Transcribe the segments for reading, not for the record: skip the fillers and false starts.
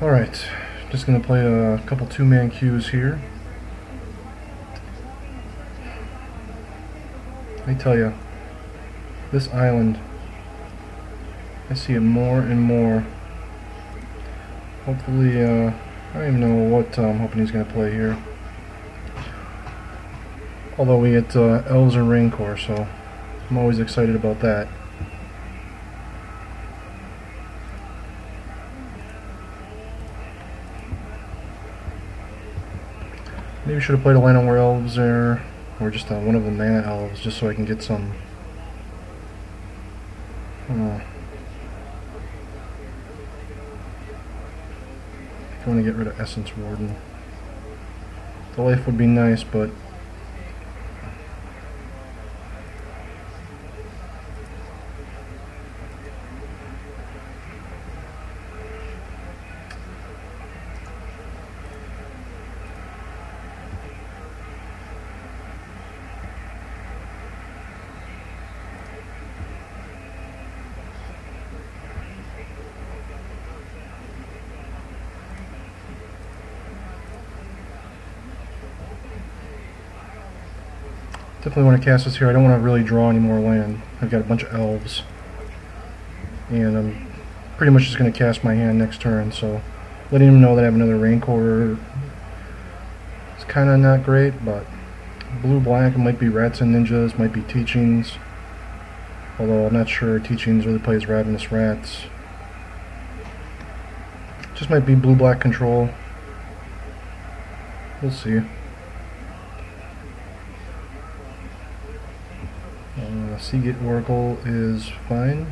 Alright, just going to play a couple two-man queues here. Let me tell you, this island, I see it more and more. Hopefully, I don't even know what I'm hoping he's going to play here. Although we get Elves and Raincore, so I'm always excited about that. Maybe should have played a line on where Elves there, or just one of the mana Elves, just so I can get some. I don't know. I want to get rid of Essence Warden. The life would be nice, but definitely want to cast this here. I don't want to really draw any more land. I've got a bunch of Elves, and I'm pretty much just going to cast my hand next turn, so letting him know that I have another Raincore is kind of not great, but blue-black, it might be Rats and Ninjas, might be Teachings, although I'm not sure Teachings really plays Ravenous Rats. Just might be blue-black control. We'll see. Seagate Oracle is fine.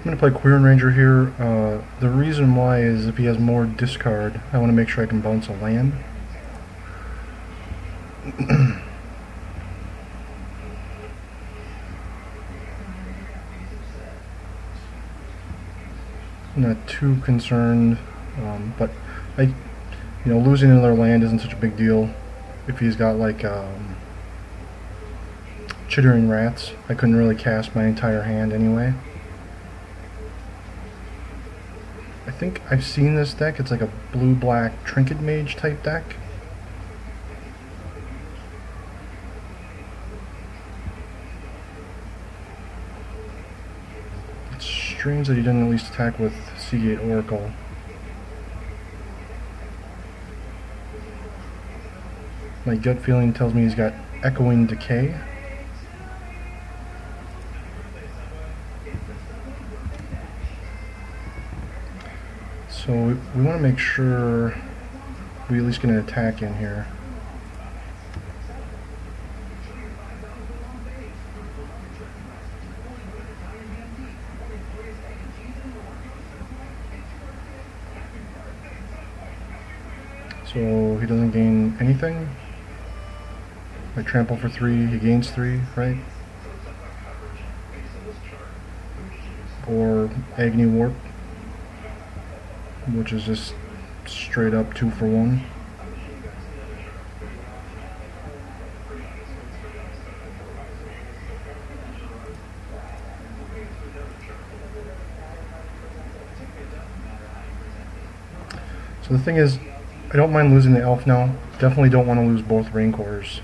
I'm going to play Quirion Ranger here. The reason why is if he has more discard, I want to make sure I can bounce a land. I'm not too concerned, but losing another land isn't such a big deal. If he's got like Chittering Rats, I couldn't really cast my entire hand anyway. I think I've seen this deck. It's like a blue-black Trinket Mage type deck. It's strange that he didn't at least attack with Seagate Oracle. My gut feeling tells me he's got Echoing Decay. So we want to make sure we at least get an attack in here. So he doesn't gain anything. I trample for 3, he gains 3, right? Or Agony Warp, which is just straight up 2 for 1. So the thing is, I don't mind losing the Elf now. Definitely don't want to lose both Raincores.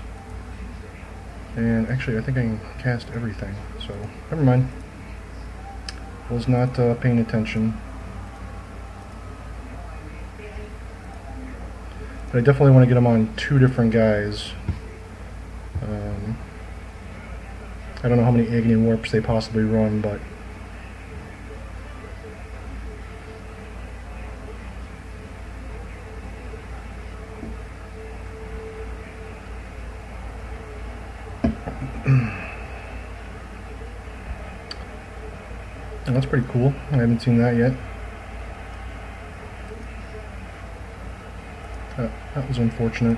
And actually, I think I can cast everything, so never mind. Was not paying attention. But I definitely want to get them on 2 different guys. I don't know how many Agony Warps they possibly run, but Oh, that's pretty cool. I haven't seen that yet. That was unfortunate.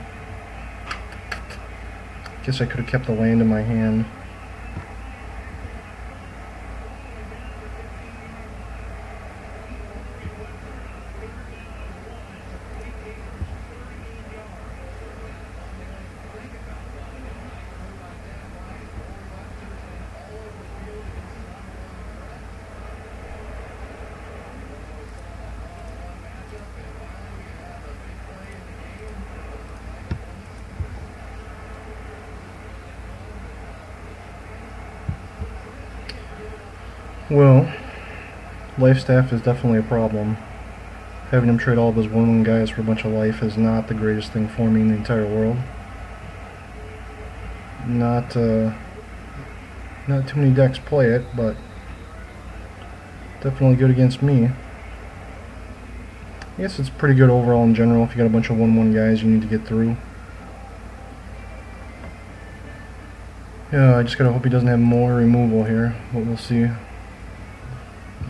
Guess I could have kept the land in my hand. Well, life staff is definitely a problem. Having him trade all of his 1/1 guys for a bunch of life is not the greatest thing for me in the entire world. Not too many decks play it, but definitely good against me. I guess it's pretty good overall in general if you got a bunch of 1/1 guys you need to get through. Yeah, I just gotta hope he doesn't have more removal here, but we'll see.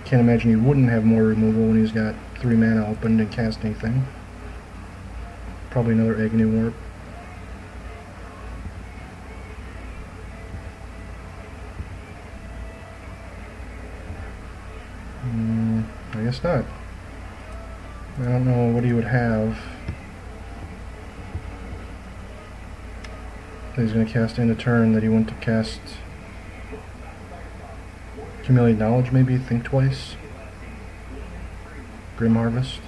Can't imagine he wouldn't have more removal when he's got 3 mana open and cast anything. Probably another Agony Warp. I guess not. I don't know what he would have. That he's going to cast end of turn that he went to cast. Accumulate Knowledge, maybe? Think Twice? Grim Harvest?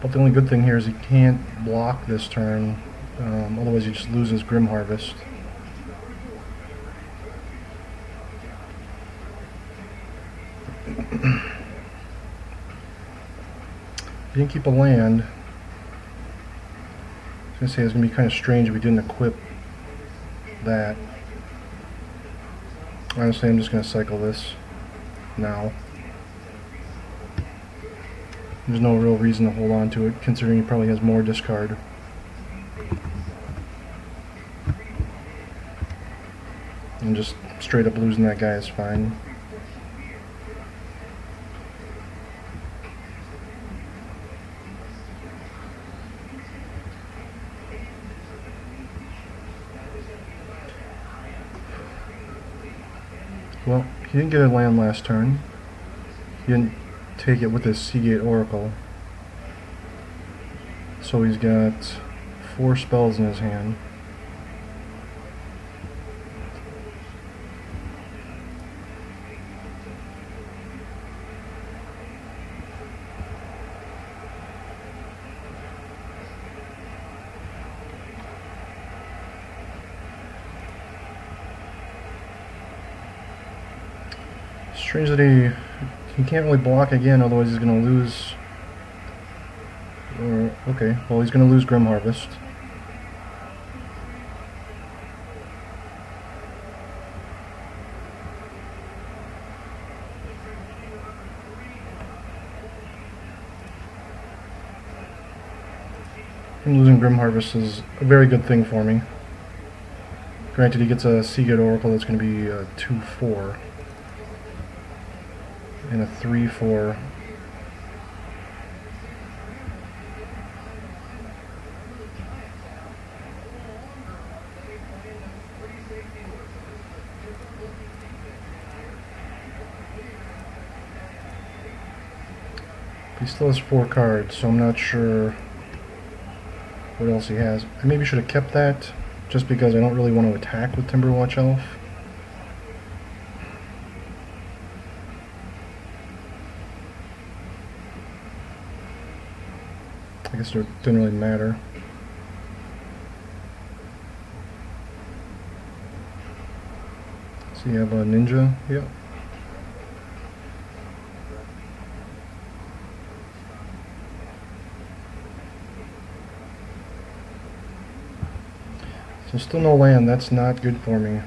But the only good thing here is he can't block this turn, otherwise he just loses Grim Harvest. He didn't keep a land. I was going to say it's going to be kind of strange if we didn't equip that. Honestly, I'm just going to cycle this now. There's no real reason to hold on to it, considering he probably has more discard. And just straight up losing that guy is fine. Well, he didn't get a land last turn. He didn't take it with his Seagate Oracle. So he's got 4 spells in his hand. Strange that he can't really block again, otherwise he's going to lose. Or okay, well he's going to lose Grim Harvest. And losing Grim Harvest is a very good thing for me. Granted, he gets a Seagate Oracle that's going to be a 2/4. And a 3/4. He still has 4 cards, so I'm not sure what else he has. I maybe should have kept that, just because I don't really want to attack with Timberwatch Elf. I guess it didn't really matter. So you have a ninja, yep. So still no land, that's not good for me.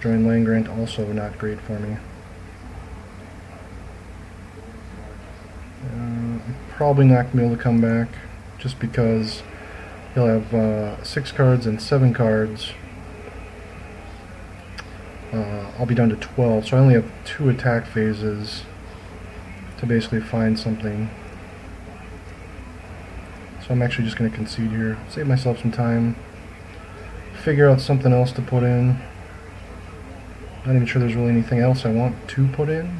Join Land Grant, also not great for me. Probably not going to be able to come back, just because he'll have 6 cards and 7 cards. I'll be down to 12, so I only have 2 attack phases to basically find something. So I'm actually just going to concede here, save myself some time, figure out something else to put in. Not even sure there's really anything else I want to put in.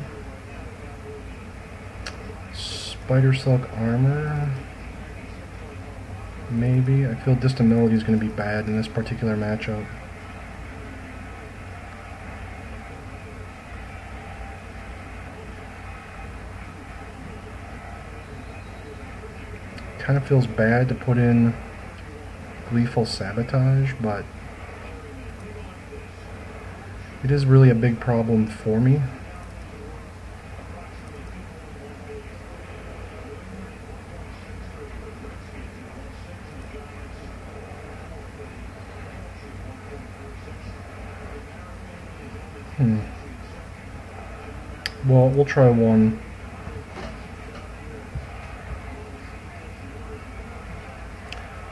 Spider Silk Armor, maybe. I feel Distant Melody is going to be bad in this particular matchup. Kind of feels bad to put in Gleeful Sabotage, but it is really a big problem for me. Well, we'll try one.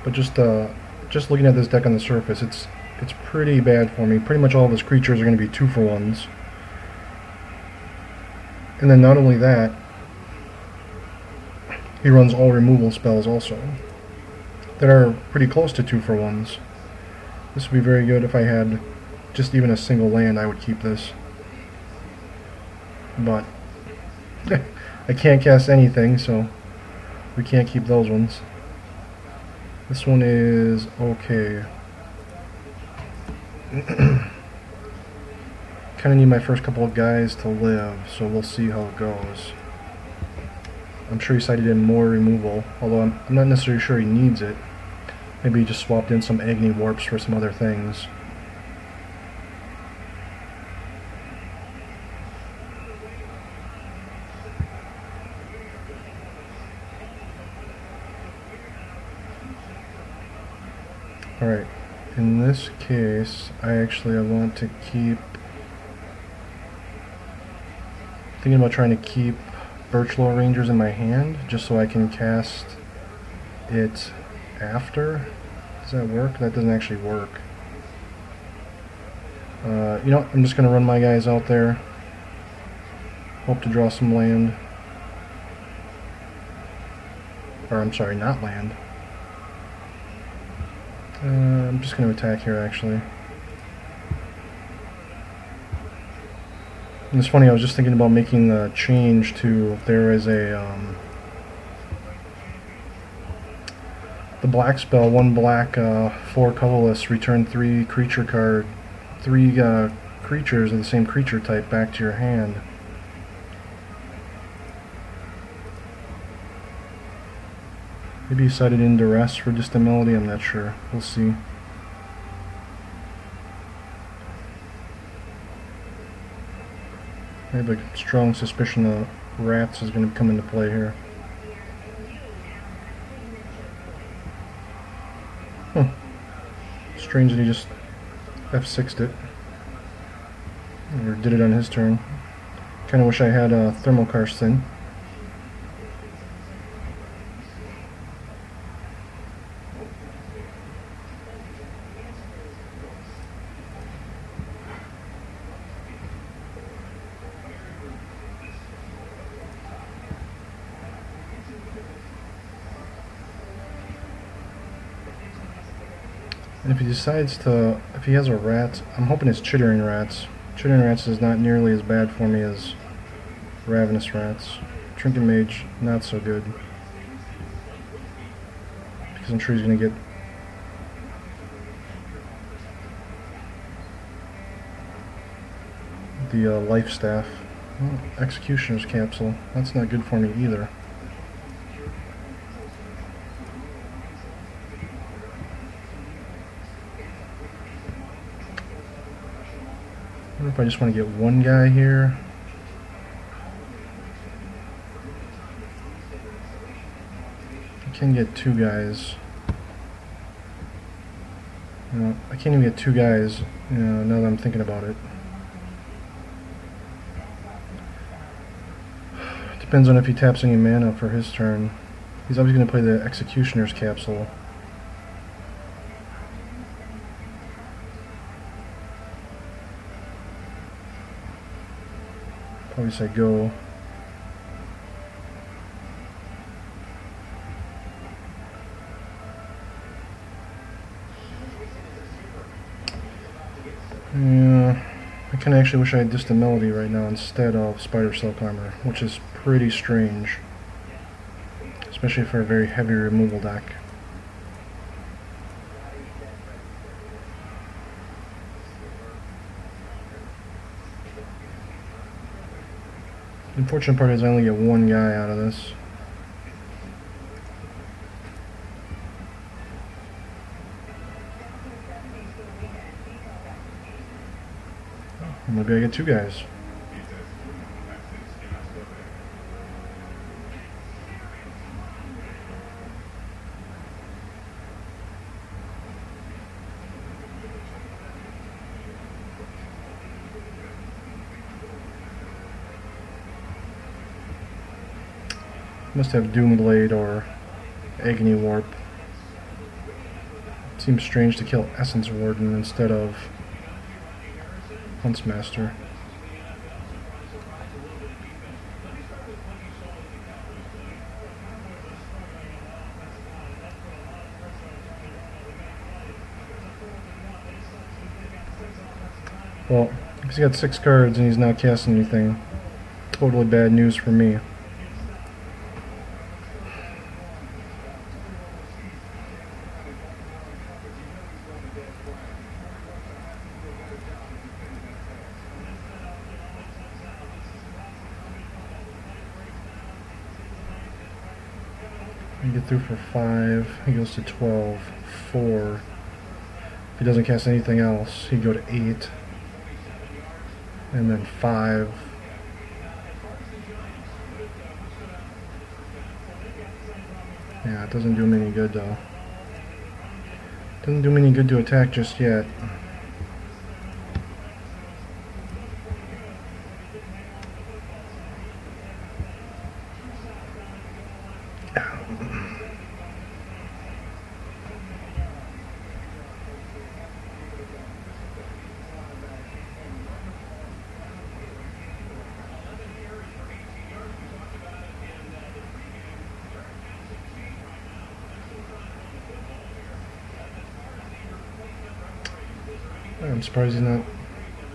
But just looking at this deck on the surface, it's pretty bad for me. Pretty much all of his creatures are going to be 2-for-1s. And then not only that, he runs all removal spells also that are pretty close to 2-for-1s. This would be very good if I had just even a single land. I would keep this. But I can't cast anything, so we can't keep those ones. This one is okay. Kind of need my first couple of guys to live, so we'll see how it goes. I'm sure he sided in more removal, although I'm not necessarily sure he needs it. Maybe he just swapped in some Agni Warps for some other things. Alright, in this case, I want to keep... thinking about trying to keep Birchlaw Rangers in my hand, just so I can cast it after. Does that work? That doesn't actually work. You know what, I'm just going to run my guys out there. Hope to draw some land. Or, I'm sorry, not land. I'm just going to attack here, actually. And it's funny, I was just thinking about making the change to, if there is a, the black spell, 1 black, 4 colorless, return 3 creature card, 3 creatures of the same creature type back to your hand. Maybe he sided in Duress for Distant Melody, I'm not sure. We'll see. I have a strong suspicion that Rats is going to come into play here. Huh. Strange that he just F6'd it. Or did it on his turn. Kinda wish I had a Thermal Karsten. And if he decides to, if he has a rat, I'm hoping it's Chittering Rats. Chittering Rats is not nearly as bad for me as Ravenous Rats. Trinket Mage, not so good. Because I'm sure he's going to get the Life Staff. Well, Executioner's Capsule, that's not good for me either. I wonder if I just want to get one guy here. I can get 2 guys. No, I can't even get 2 guys, now that I'm thinking about it. Depends on if he taps any mana for his turn. He's obviously going to play the Executioner's Capsule. Probably say go. Yeah, I kind of actually wish I had Distant Melody right now instead of Spider Cell Climber, which is pretty strange, especially for a very heavy removal deck. The unfortunate part is I only get one guy out of this. Maybe I get two guys. Must have Doomblade or Agony Warp. Seems strange to kill Essence Warden instead of Huntsmaster. Well, he's got 6 cards and he's not casting anything. Totally bad news for me. Get through for 5, he goes to 12, 4. If he doesn't cast anything else, he'd go to 8, and then 5. Yeah, it doesn't do him any good though. Doesn't do him any good to attack just yet. I'm surprised he's not.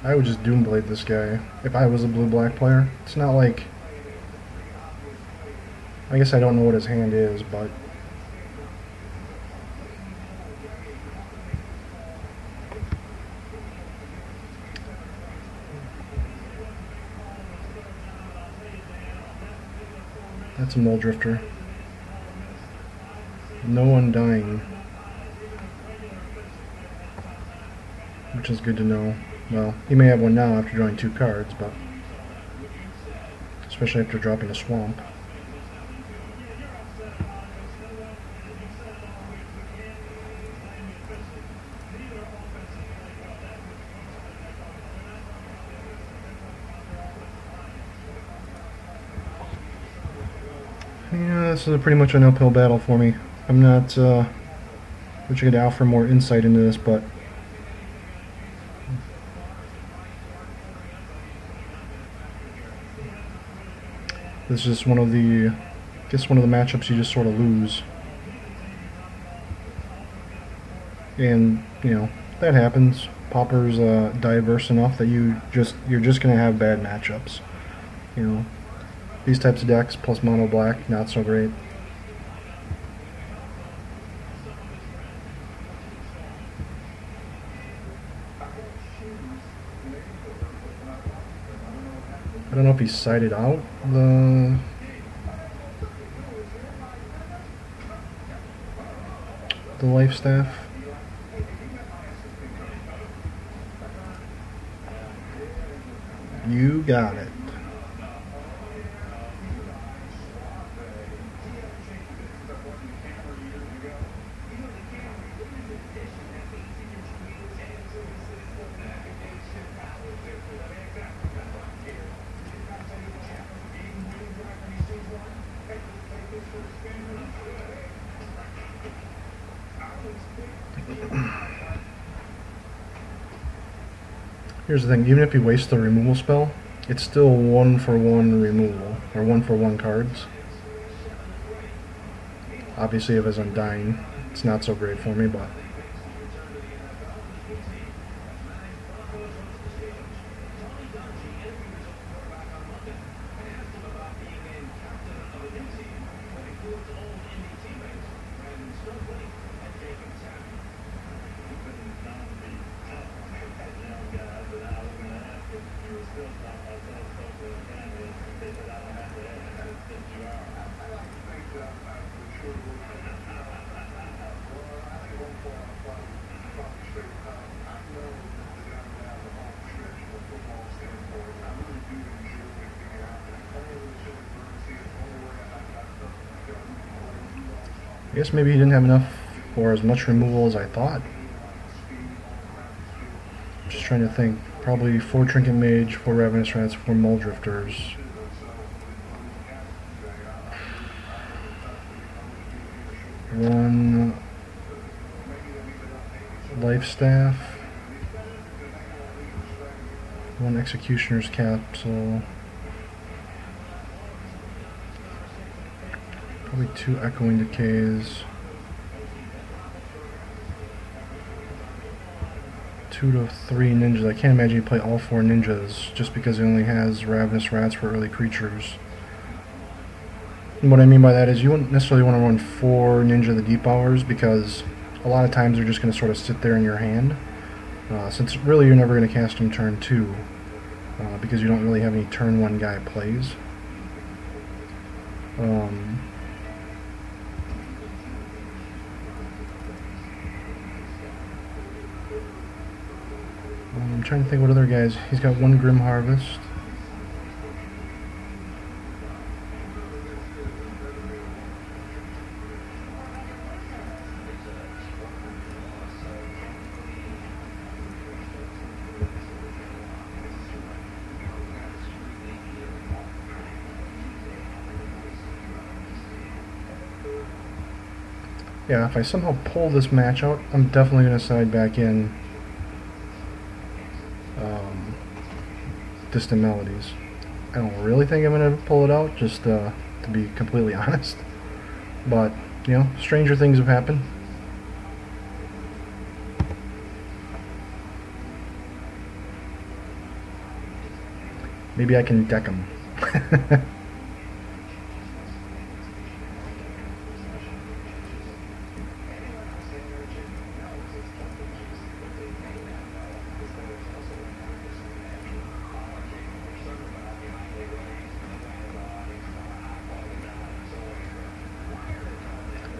I would just Doomblade this guy if I was a blue-black player. It's not like. I guess I don't know what his hand is, but. That's a Mole Drifter. No Undying. Which is good to know. Well, he may have one now after drawing 2 cards, but especially after dropping a swamp. Yeah, this is pretty much an uphill battle for me. I'm not wish I could offer more insight into this, but this is just one of the, I guess one of the matchups you just sort of lose. And, you know, that happens. Pauper's diverse enough that you're just going to have bad matchups. You know, these types of decks plus mono black, not so great. I don't know if he sided out the life staff. You got it. Here's the thing, even if you waste the removal spell, it's still 1-for-1 removal, or 1-for-1 cards. Obviously, if it's undying, it's not so great for me, but I guess maybe he didn't have enough or as much removal as I thought. I'm just trying to think. Probably 4 Trinket Mage, 4 Ravenous Rats, 4 Mull Drifters. 1 Life Staff. 1 Executioner's Capsule. Probably 2 Echoing Decays. 2 to 3 ninjas. I can't imagine you play all 4 ninjas just because he only has Ravenous Rats for early creatures. And what I mean by that is you wouldn't necessarily want to run 4 Ninja the Deep Hours because a lot of times they're just going to sort of sit there in your hand. Since really you're never going to cast them turn 2 because you don't really have any turn 1 guy plays. I'm trying to think what other guys. He's got 1 Grim Harvest. Yeah, if I somehow pull this match out, I'm definitely going to side back in Distant Melodies. I don't really think I'm going to pull it out, just to be completely honest. But, you know, stranger things have happened. Maybe I can deck them.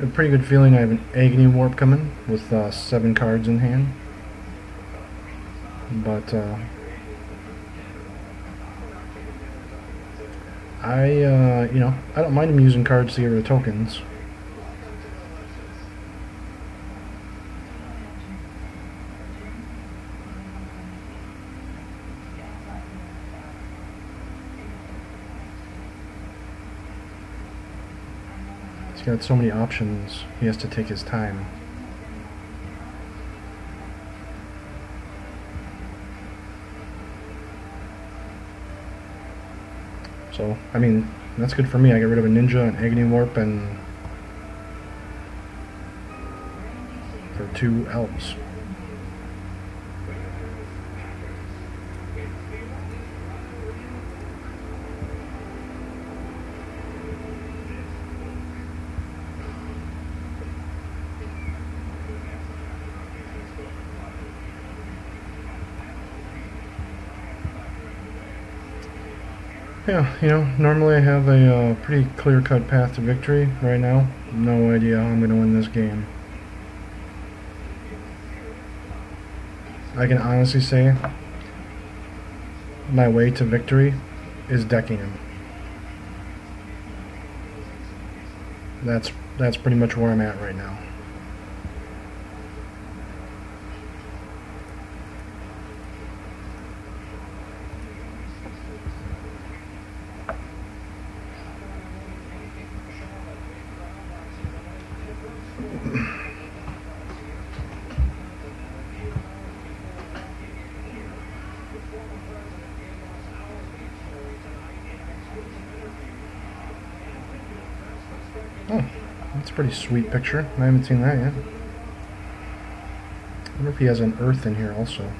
A pretty good feeling I have an Agony Warp coming with 7 cards in hand. But you know, I don't mind him using cards to get rid of tokens. He's got so many options, he has to take his time. So, I mean, that's good for me. I get rid of a Ninja, an Agony Warp, and for 2 Elves. Yeah, you know, normally I have a pretty clear-cut path to victory. Right now, no idea how I'm going to win this game. I can honestly say my way to victory is decking him. That's pretty much where I'm at right now. Oh, that's a pretty sweet picture. I haven't seen that yet. I wonder if he has an earth in here also.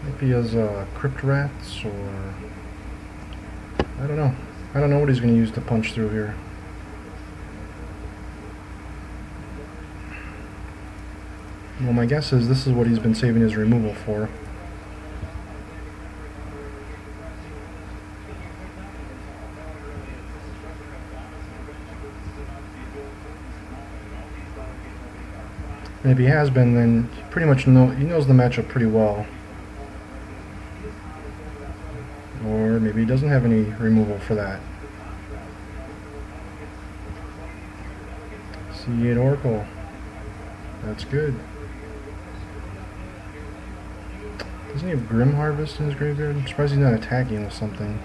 Maybe he has crypt rats, or I don't know. I don't know what he's going to use to punch through here. Well, my guess is this is what he's been saving his removal for. And if he has been, then he pretty much he knows the matchup pretty well. Or maybe he doesn't have any removal for that. C8 Oracle. That's good. Doesn't he have Grim Harvest in his graveyard? I'm surprised he's not attacking with something.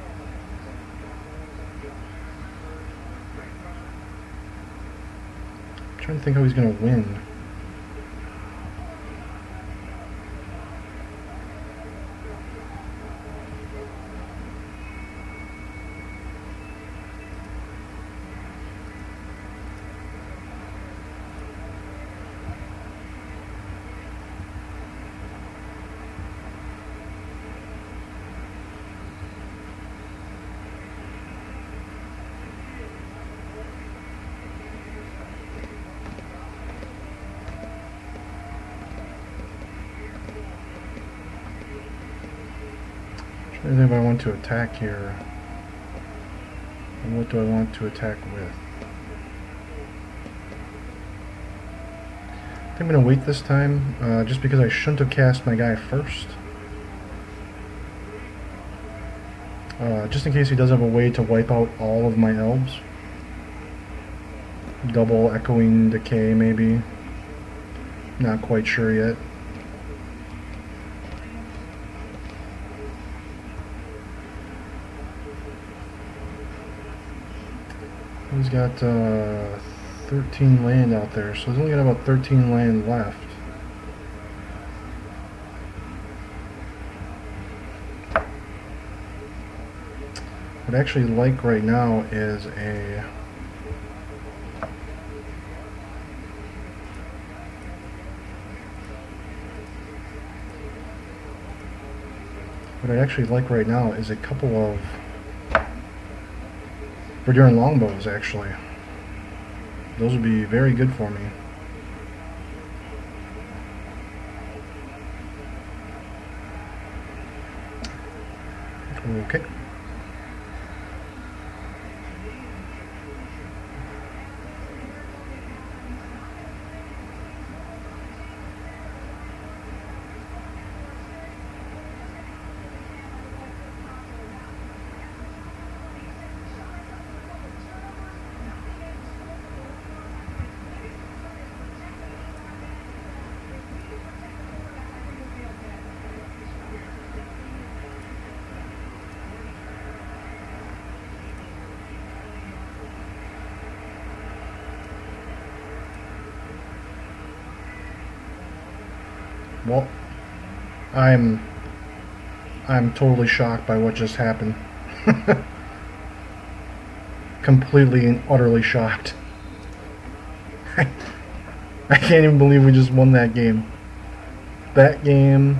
I'm trying to think how he's going to win. I don't know if I want to attack here. And what do I want to attack with? I think I'm going to wait this time, just because I shouldn't have cast my guy first. Just in case he does have a way to wipe out all of my elves. Double Echoing Decay, maybe. Not quite sure yet. He's got 13 land out there, so he's only got about 13 land left. What I actually like right now is a couple of Verduran longbows, actually. Those would be very good for me. Okay. Well, I'm totally shocked by what just happened. Completely and utterly shocked. I can't even believe we just won that game. That game,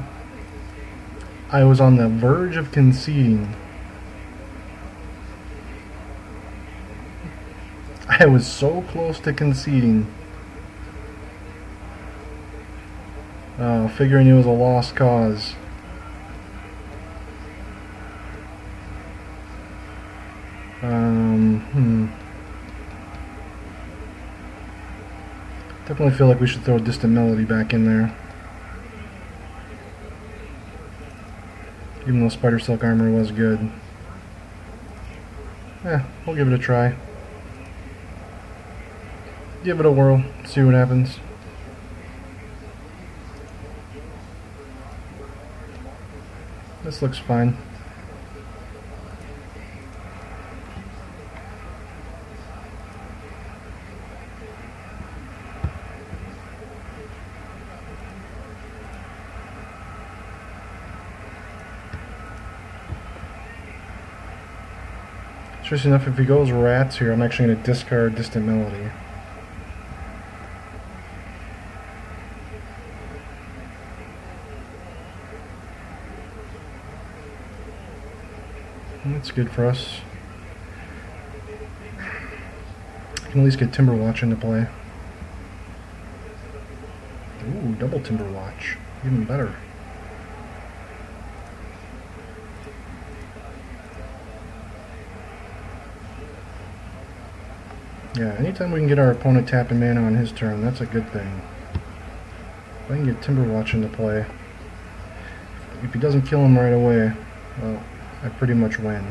I was on the verge of conceding. I was so close to conceding. Figuring it was a lost cause. Definitely feel like we should throw Distant Melody back in there. Even though Spider Silk Armor was good. Yeah, we'll give it a try. Give it a whirl, see what happens. This looks fine. Seriously enough, if he goes rats here, I'm actually going to discard Distant Melody. That's good for us. I can at least get Timberwatch into play. Ooh, double Timberwatch. Even better. Yeah, anytime we can get our opponent tapping mana on his turn, that's a good thing. If I can get Timberwatch into play, if he doesn't kill him right away, well, I pretty much win.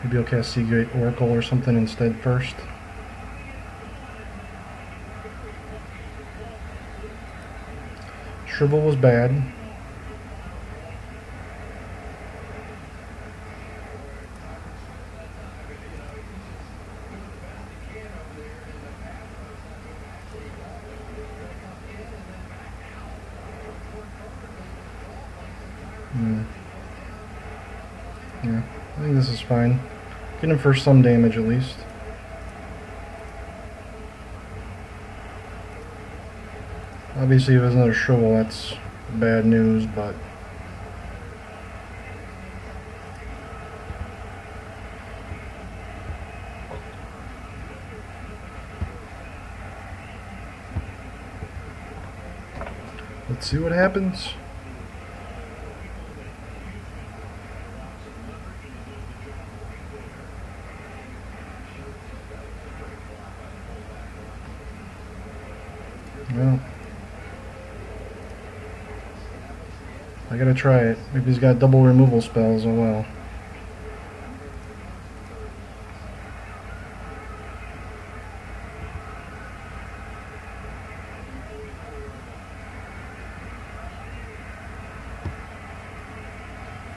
Maybe I'll cast Seagate Oracle or something instead first. Shrivel was bad. Yeah, I think this is fine. Get him for some damage at least. Obviously, if there's another Shrivel, that's bad news, but let's see what happens. Well, I gotta try it. Maybe he's got double removal spells, oh well.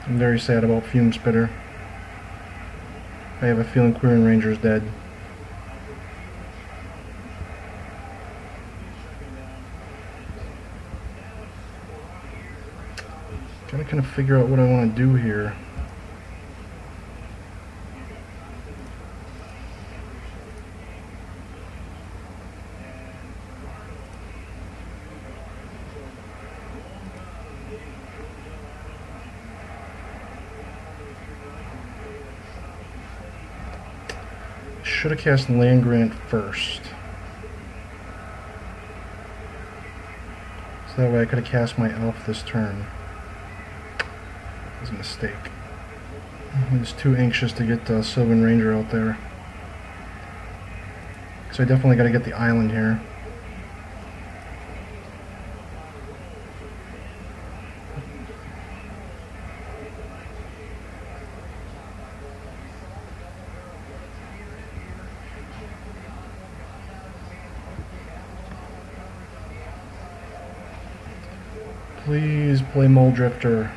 I'm very sad about Fume Spitter. I have a feeling Quirion Ranger's dead. Gotta kind of figure out what I want to do here. Should have cast Land Grant first. So that way I could have cast my elf this turn. It was a mistake. I was too anxious to get Sylvan Ranger out there. So I definitely got to get the island here. Please play Mole Drifter.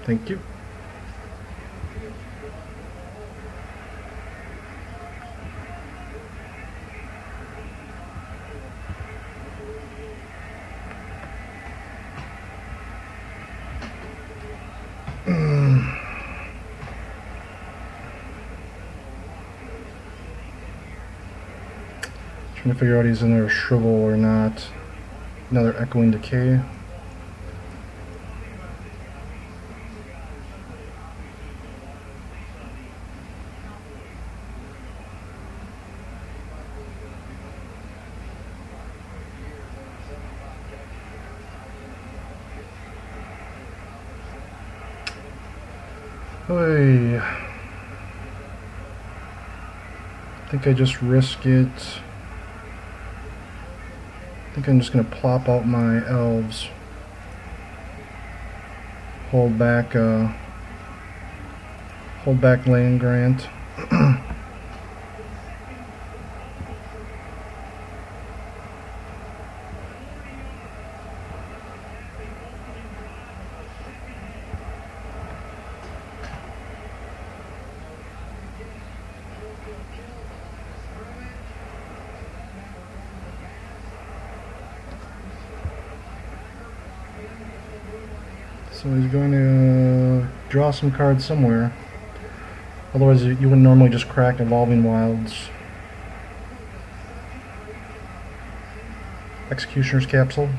Thank you. Trying to figure out he's in there Shrivel or not. Another Echoing Decay. Oy. I think I just risk it. I think I'm just going to plop out my elves. Hold back Land Grant. So he's going to draw some cards somewhere. Otherwise you would normally just crack Evolving Wilds. Executioner's Capsule.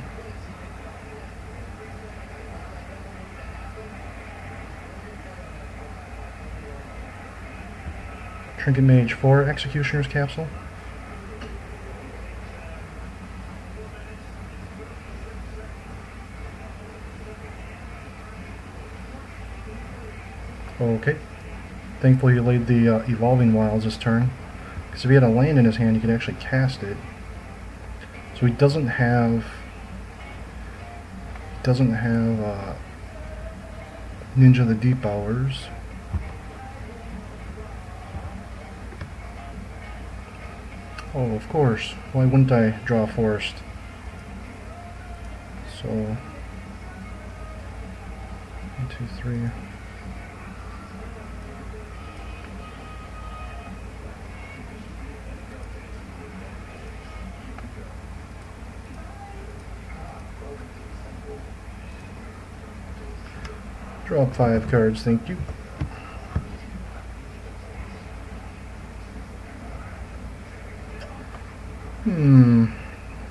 Trinket Mage 4 Executioner's Capsule. Okay. Thankfully he laid the Evolving Wilds this turn. Because if he had a land in his hand, he could actually cast it. So he doesn't have Ninja the Deep Hours. Oh, of course. Why wouldn't I draw a forest? So 1, 2, 3. Draw 5 cards, thank you.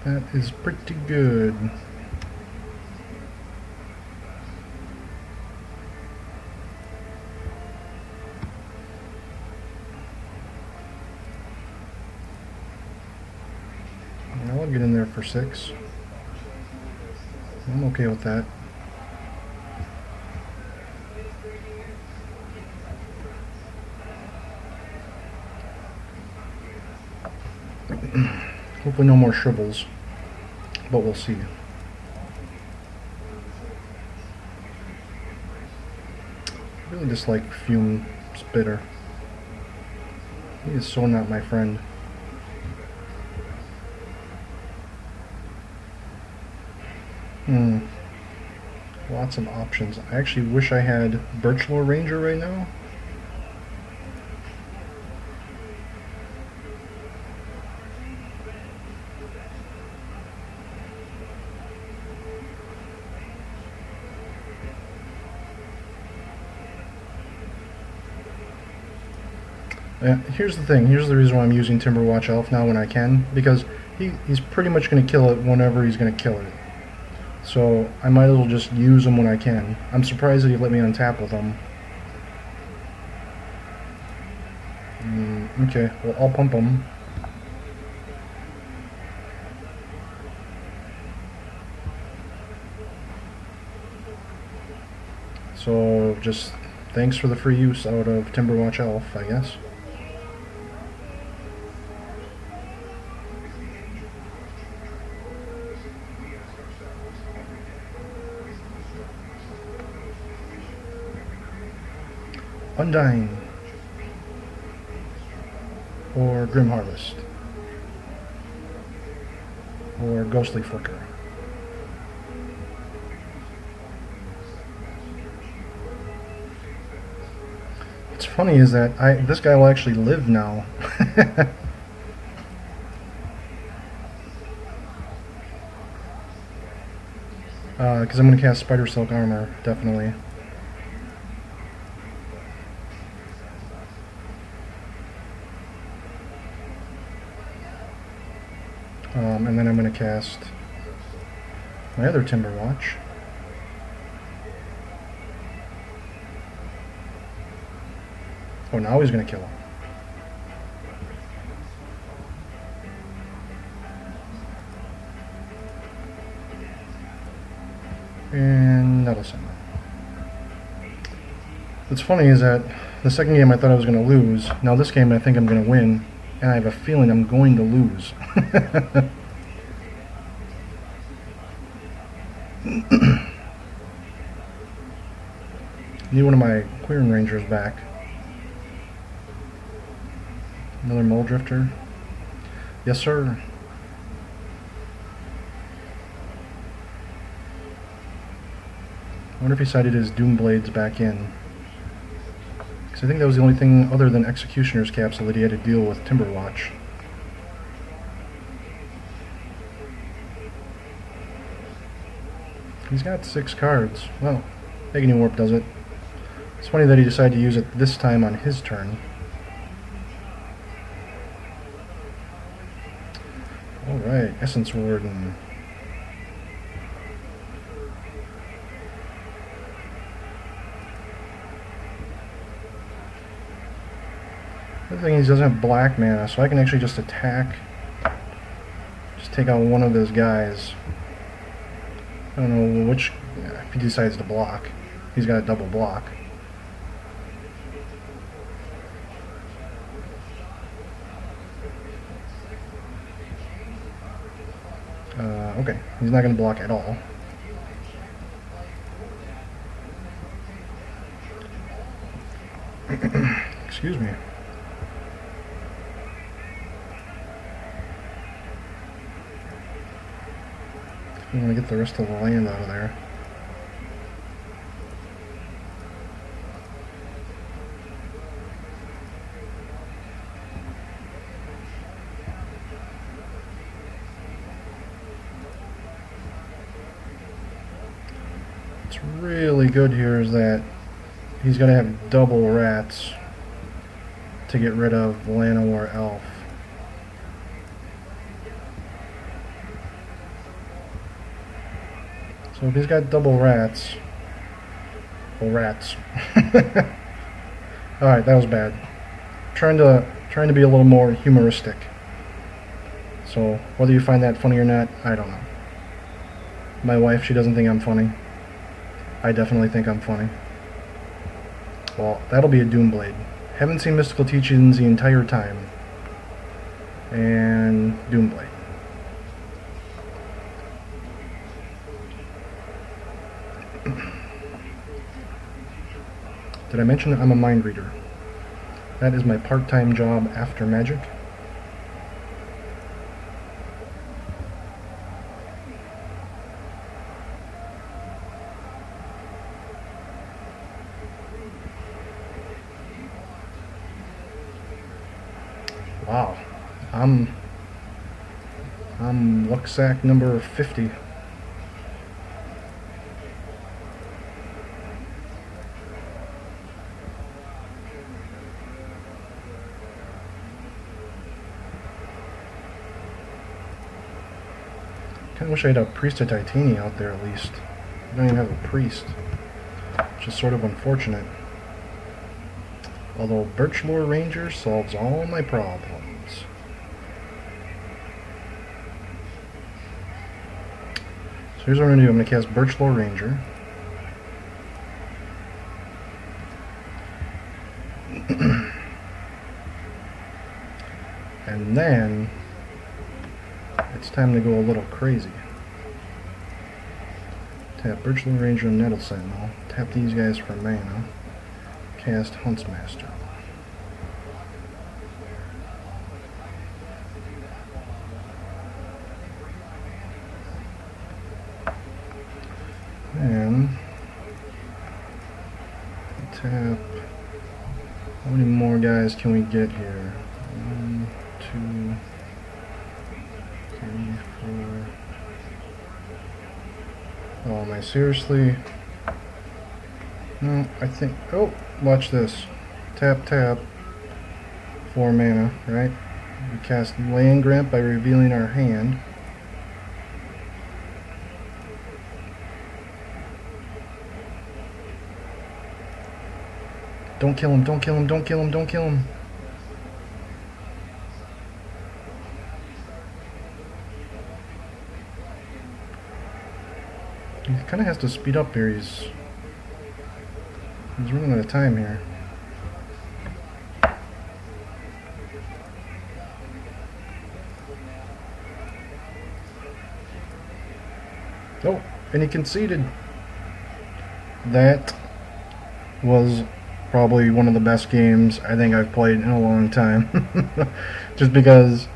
That is pretty good. I'll get in there for 6. I'm okay with that. Hopefully no more shrivels, but we'll see. I really dislike Fume Spitter. He is so not my friend. Lots of options. I actually wish I had Birchlore Ranger right now. Here's the thing, here's the reason why I'm using Timberwatch Elf now when I can, because he's pretty much going to kill it whenever he's going to kill it. So I might as well just use him when I can. I'm surprised that he let me untap with him. Okay, well I'll pump him. So just thanks for the free use out of Timberwatch Elf, I guess. Undying or Grim Harvest or Ghostly Flicker. What's funny is that this guy will actually live now. Because I'm going to cast Spider Silk Armor, definitely. And then I'm going to cast my other Timberwatch. Oh, now he's going to kill him. And that'll send him. What's funny is that the second game I thought I was going to lose. Now this game I think I'm going to win. And I have a feeling I'm going to lose. Need one of my Queering Rangers back. Another Mole Drifter. Yes, sir. I wonder if he sided his Doom Blades back in. Because I think that was the only thing other than Executioner's Capsule that he had to deal with Timberwatch. He's got 6 cards. Well, Agony Warp does it. It's funny that he decided to use it this time on his turn. Alright, Essence Warden. The thing is, he doesn't have black mana, so I can actually just attack. Just take out one of his guys. I don't know which, if he decides to block. He's got a double block. Okay, he's not going to block at all. Excuse me. I'm going to get the rest of the land out of there. What's really good here is that he's going to have double rats to get rid of Llanowar Elf. So if he's got double rats, well, rats. Alright, that was bad. Trying to be a little more humoristic. So whether you find that funny or not, I don't know. My wife, she doesn't think I'm funny. I definitely think I'm funny. Well, that'll be a Doomblade. Haven't seen Mystical Teachings the entire time. And Doomblade. Did I mention that I'm a mind reader? That is my part-time job after Magic. Wow, I'm luck sack number 50. I wish I had a Priest of Titania out there at least. I don't even have a Priest, which is sort of unfortunate. Although Birchlore Ranger solves all my problems. So here's what I'm going to do. I'm going to cast Birchlore Ranger. And then it's time to go a little crazy. Tap Birchlore Ranger and Nettle Sentinel. Tap these guys for mana. Cast Huntsmaster. And tap. How many more guys can we get here? 1, 2, 3, 4. Oh, am I seriously? No, I think. Oh, watch this. Tap, tap. 4 mana, right? We cast Land Grant by revealing our hand. Don't kill him, don't kill him, don't kill him, don't kill him. He kind of has to speed up here. He's running out of time here. Oh, and he conceded. That was probably one of the best games I think I've played in a long time. Just because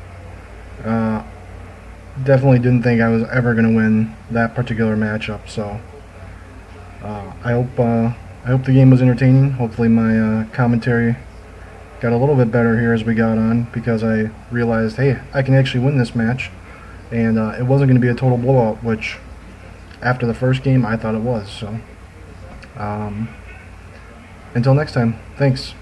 definitely didn't think I was ever going to win that particular matchup. So I hope the game was entertaining. Hopefully my commentary got a little bit better here as we got on, because I realized, hey, I can actually win this match, and it wasn't going to be a total blowout, which after the first game I thought it was. So Until next time, thanks.